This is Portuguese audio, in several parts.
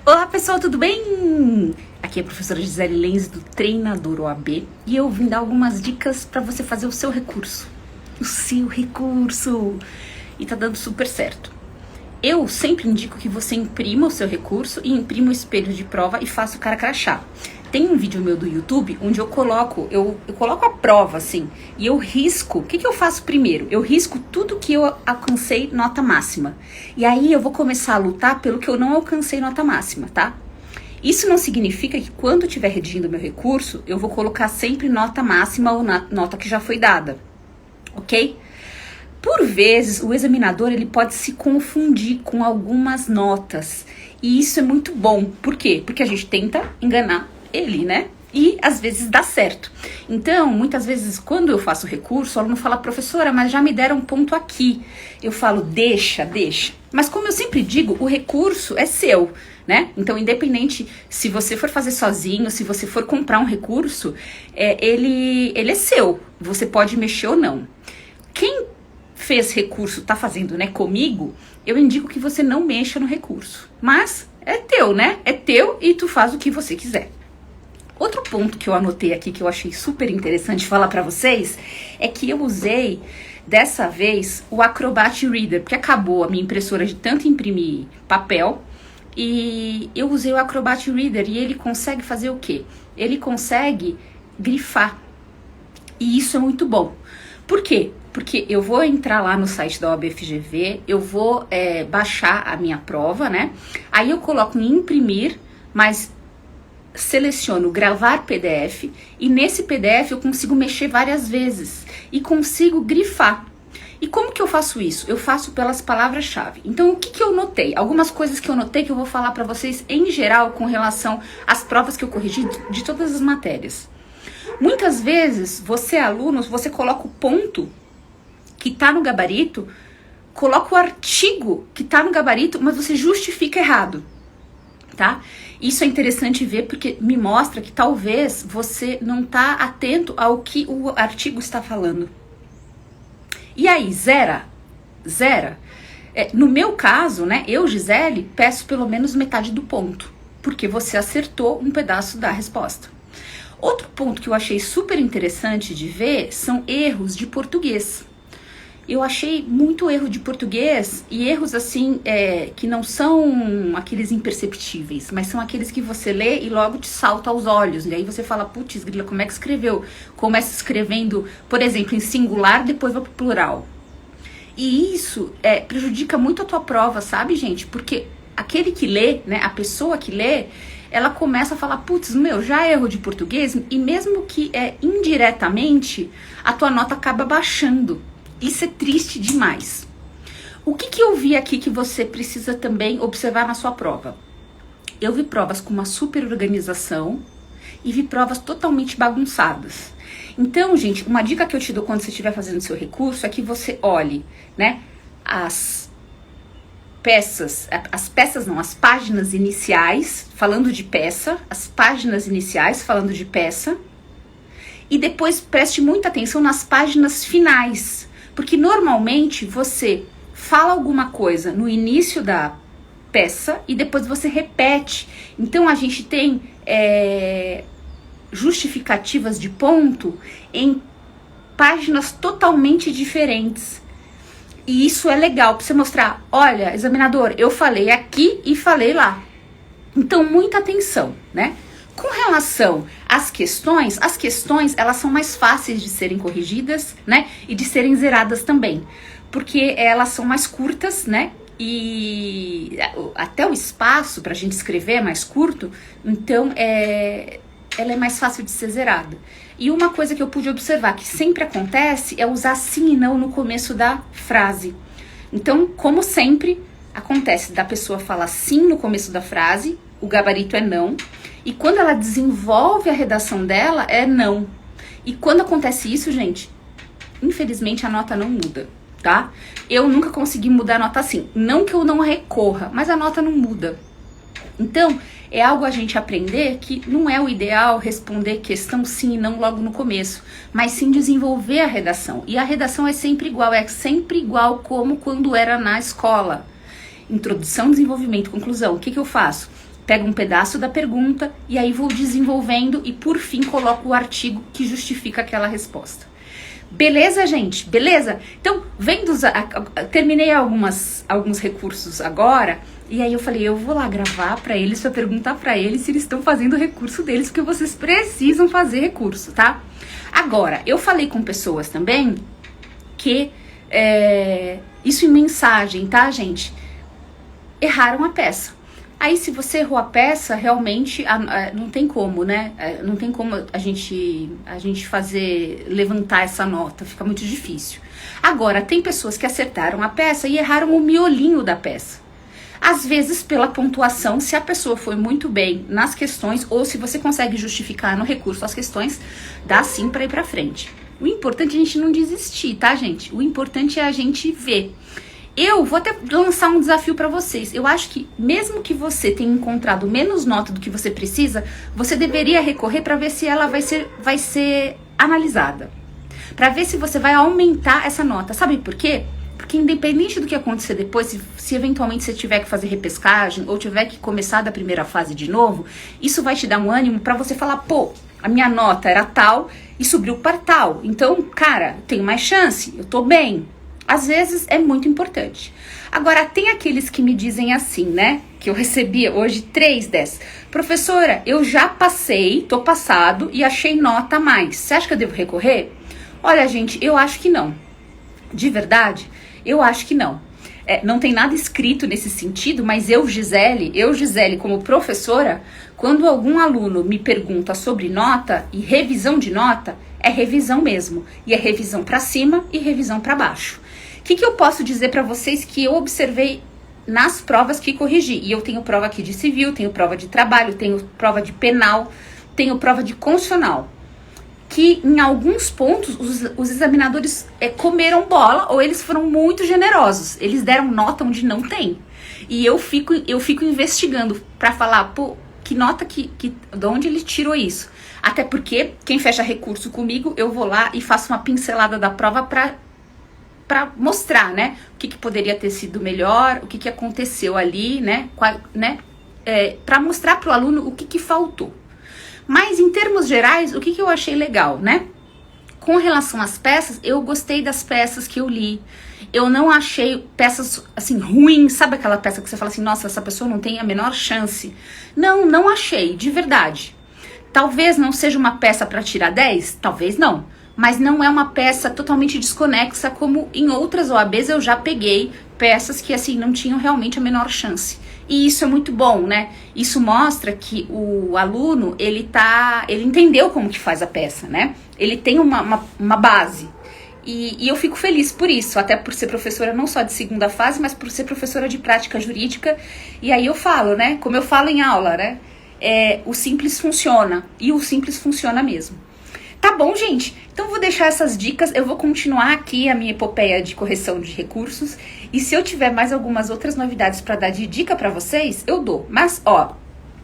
Olá pessoal, tudo bem? Aqui é a professora Gisele Lenz do Treinador OAB e eu vim dar algumas dicas para você fazer o seu recurso. O seu recurso! E tá dando super certo. Eu sempre indico que você imprima o seu recurso e imprima o espelho de prova e faça o cara crachá. Tem um vídeo meu do YouTube onde eu coloco a prova assim, e eu risco. O que eu faço primeiro? Eu risco tudo que eu alcancei nota máxima. E aí eu vou começar a lutar pelo que eu não alcancei nota máxima, tá? Isso não significa que quando eu estiver redigindo meu recurso, eu vou colocar sempre nota máxima ou nota que já foi dada, ok? Por vezes, o examinador ele pode se confundir com algumas notas. E isso é muito bom. Por quê? Porque a gente tenta enganar ele, né? E às vezes dá certo. Então, muitas vezes, quando eu faço recurso, o aluno fala, professora, mas já me deram um ponto aqui. Eu falo, deixa. Mas como eu sempre digo, o recurso é seu, né? Então, independente se você for fazer sozinho, se você for comprar um recurso, ele é seu. Você pode mexer ou não. Quem fez recurso, tá fazendo, né, comigo, eu indico que você não mexa no recurso. Mas é teu, né? É teu e tu faz o que você quiser. Outro ponto que eu anotei aqui que eu achei super interessante falar pra vocês é que eu usei dessa vez o Acrobat Reader, porque acabou a minha impressora de tanto imprimir papel e eu usei o Acrobat Reader e ele consegue fazer o quê? Ele consegue grifar e isso é muito bom. Por quê? Porque eu vou entrar lá no site da OAB-FGV, eu vou baixar a minha prova, né? Aí eu coloco em imprimir, mas seleciono gravar PDF e nesse PDF eu consigo mexer várias vezes e consigo grifar. E como que eu faço isso? Eu faço pelas palavras-chave. Então o que eu notei? Algumas coisas que eu notei que eu vou falar para vocês em geral com relação às provas que eu corrigi de todas as matérias. Muitas vezes você aluno, você coloca o ponto que tá no gabarito, coloca o artigo que tá no gabarito, mas você justifica errado, tá? Isso é interessante ver porque me mostra que talvez você não tá atento ao que o artigo está falando. E aí, zera. No meu caso, né, eu, Gisele, peço pelo menos metade do ponto, porque você acertou um pedaço da resposta. Outro ponto que eu achei super interessante de ver são erros de português. Eu achei muito erro de português e erros assim, que não são aqueles imperceptíveis, mas são aqueles que você lê e logo te salta aos olhos. E aí você fala, putz, grila, como é que escreveu? Começa escrevendo, por exemplo, em singular, depois vai pro plural. E isso prejudica muito a tua prova, sabe, gente? Porque aquele que lê, né, a pessoa que lê, ela começa a falar, putz, já erro de português, e mesmo que indiretamente, a tua nota acaba baixando. Isso é triste demais. O que eu vi aqui que você precisa também observar na sua prova? Eu vi provas com uma super organização e vi provas totalmente bagunçadas. Então, gente, uma dica que eu te dou quando você estiver fazendo seu recurso é que você olhe, né, as páginas iniciais falando de peça, as páginas iniciais falando de peça, e depois preste muita atenção nas páginas finais, porque normalmente você fala alguma coisa no início da peça e depois você repete. Então a gente tem justificativas de ponto em páginas totalmente diferentes. E isso é legal para você mostrar, olha, examinador, eu falei aqui e falei lá. Então, muita atenção, né? Com relação às questões elas são mais fáceis de serem corrigidas, né? E de serem zeradas também, porque elas são mais curtas, né? E até o espaço para a gente escrever é mais curto, então ela é mais fácil de ser zerada. E uma coisa que eu pude observar que sempre acontece é usar sim e não no começo da frase. Então, como sempre, acontece da pessoa falar sim no começo da frase, o gabarito é não, e quando ela desenvolve a redação dela, é não. E quando acontece isso, gente, infelizmente a nota não muda, tá? Eu nunca consegui mudar a nota assim. Não que eu não recorra, mas a nota não muda. Então, é algo a gente aprender que não é o ideal responder questão sim e não logo no começo, mas sim desenvolver a redação. E a redação é sempre igual como quando era na escola. Introdução, desenvolvimento, conclusão. O que eu faço? pego um pedaço da pergunta e aí vou desenvolvendo e por fim coloco o artigo que justifica aquela resposta. Beleza, gente? Beleza? Então, terminei alguns recursos agora e aí eu falei, eu vou lá gravar para eles, para perguntar para eles se eles estão fazendo o recurso deles, porque vocês precisam fazer recurso, tá? Agora, eu falei com pessoas também que, isso em mensagem, tá, gente? Erraram a peça. Aí, se você errou a peça, realmente não tem como, né? Não tem como a gente levantar essa nota, fica muito difícil. Agora, tem pessoas que acertaram a peça e erraram o miolinho da peça. Às vezes, pela pontuação, se a pessoa foi muito bem nas questões, ou se você consegue justificar no recurso as questões, dá sim para ir para frente. O importante é a gente não desistir, tá, gente? O importante é a gente ver. Eu vou até lançar um desafio para vocês. Eu acho que mesmo que você tenha encontrado menos nota do que você precisa, você deveria recorrer para ver se ela vai ser analisada. Para ver se você vai aumentar essa nota. Sabe por quê? Porque independente do que acontecer depois, se eventualmente você tiver que fazer repescagem ou tiver que começar da primeira fase de novo, isso vai te dar um ânimo para você falar, pô, a minha nota era tal e subiu para tal. Então, cara, tenho mais chance, eu tô bem. Às vezes é muito importante. Agora, tem aqueles que me dizem assim, né? Que eu recebi hoje 3 dessas. Professora, eu já passei, tô passado e achei nota a mais. Você acha que eu devo recorrer? Olha, gente, eu acho que não. De verdade, eu acho que não. Não tem nada escrito nesse sentido, mas eu, Gisele, como professora, quando algum aluno me pergunta sobre nota e revisão de nota, é revisão mesmo. E é revisão para cima e revisão para baixo. O que eu posso dizer para vocês que eu observei nas provas que corrigi? E eu tenho prova aqui de civil, tenho prova de trabalho, tenho prova de penal, tenho prova de constitucional. Que em alguns pontos os examinadores comeram bola ou eles foram muito generosos. Eles deram nota onde não tem. E eu fico investigando para falar, pô, que nota de onde ele tirou isso? Até porque quem fecha recurso comigo, eu vou lá e faço uma pincelada da prova para mostrar, né, o que poderia ter sido melhor, o que aconteceu ali, né, para mostrar para o aluno o que faltou. Mas em termos gerais, o que eu achei legal, né? Com relação às peças, eu gostei das peças que eu li. Eu não achei peças assim ruins, sabe aquela peça que você fala assim, nossa, essa pessoa não tem a menor chance. Não achei, de verdade. Talvez não seja uma peça para tirar 10, talvez não. Mas não é uma peça totalmente desconexa, como em outras OABs eu já peguei peças que assim não tinham realmente a menor chance. E isso é muito bom, né? Isso mostra que o aluno, ele entendeu como que faz a peça, né? Ele tem uma base. E eu fico feliz por isso, até por ser professora não só de segunda fase, mas por ser professora de prática jurídica. E aí eu falo, né? Como eu falo em aula, né? O simples funciona. E o simples funciona mesmo. Tá bom, gente? Então vou deixar essas dicas, eu vou continuar aqui a minha epopeia de correção de recursos e se eu tiver mais algumas outras novidades para dar de dica para vocês, eu dou. Mas, ó,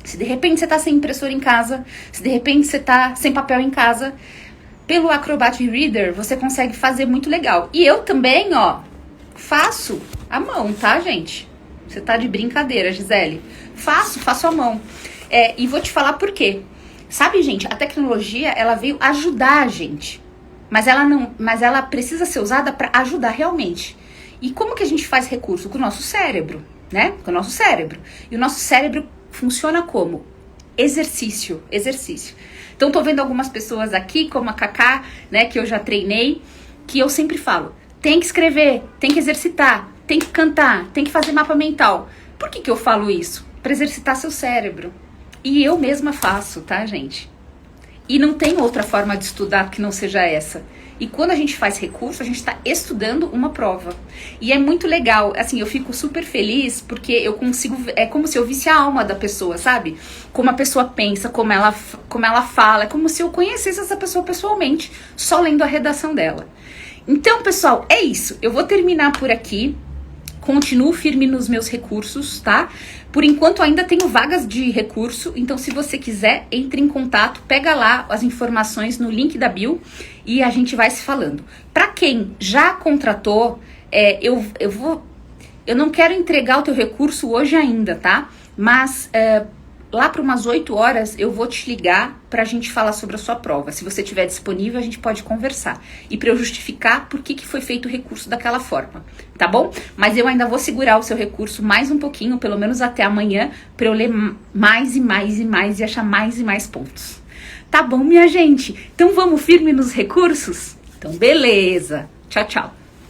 se de repente você tá sem impressora em casa, se de repente você tá sem papel em casa, pelo Acrobat Reader você consegue fazer muito legal. E eu também, ó, faço à mão, tá, gente? Você tá de brincadeira, Gisele? Faço à mão. E vou te falar por quê. Sabe, gente, a tecnologia, ela veio ajudar a gente, mas ela precisa ser usada para ajudar realmente. E como que a gente faz recurso? Com o nosso cérebro, né? Com o nosso cérebro. E o nosso cérebro funciona como? Exercício. Então, tô vendo algumas pessoas aqui, como a Cacá, né, que eu já treinei, que eu sempre falo, tem que escrever, tem que exercitar, tem que cantar, tem que fazer mapa mental. Por que eu falo isso? Para exercitar seu cérebro. E eu mesma faço, tá, gente? E não tem outra forma de estudar que não seja essa. E quando a gente faz recurso, a gente está estudando uma prova. E é muito legal, assim, eu fico super feliz porque eu consigo, é como se eu visse a alma da pessoa, sabe? Como a pessoa pensa, como ela fala, é como se eu conhecesse essa pessoa pessoalmente, só lendo a redação dela. Então, pessoal, é isso. Eu vou terminar por aqui. Continuo firme nos meus recursos, tá? Por enquanto ainda tenho vagas de recurso, então se você quiser, entre em contato, pega lá as informações no link da bio e a gente vai se falando. Para quem já contratou, eu não quero entregar o teu recurso hoje ainda, tá? Mas lá para umas 8 horas eu vou te ligar pra gente falar sobre a sua prova. Se você estiver disponível, a gente pode conversar. E para eu justificar por que foi feito o recurso daquela forma, tá bom? Mas eu ainda vou segurar o seu recurso mais um pouquinho, pelo menos até amanhã, para eu ler mais e mais e mais e achar mais e mais pontos. Tá bom, minha gente? Então vamos firme nos recursos? Então beleza. Tchau, tchau.